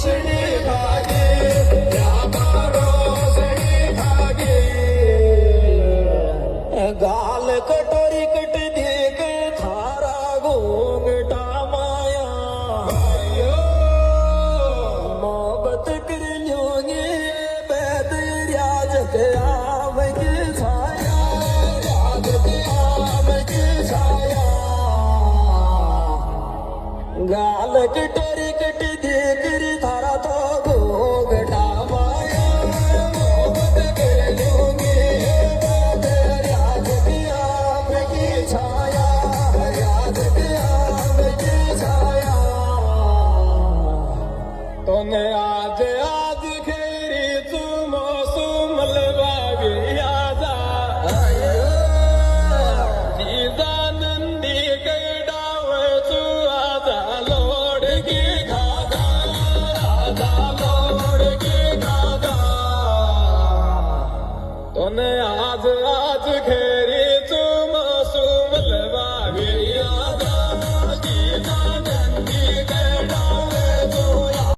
रोशनी भागे रामा रोशनी भागे गाल कटोरी कट देख थारा घोंगटा माया मोहब्बत कर लोगे बैद राज के आम की छाया राज के आम की छाया गाल कटोरी कट देख थारा तो घोंगटा माया मोहब्बत कर लोगे बैद राज के आम की छाया राज के आम की छाया तूने आज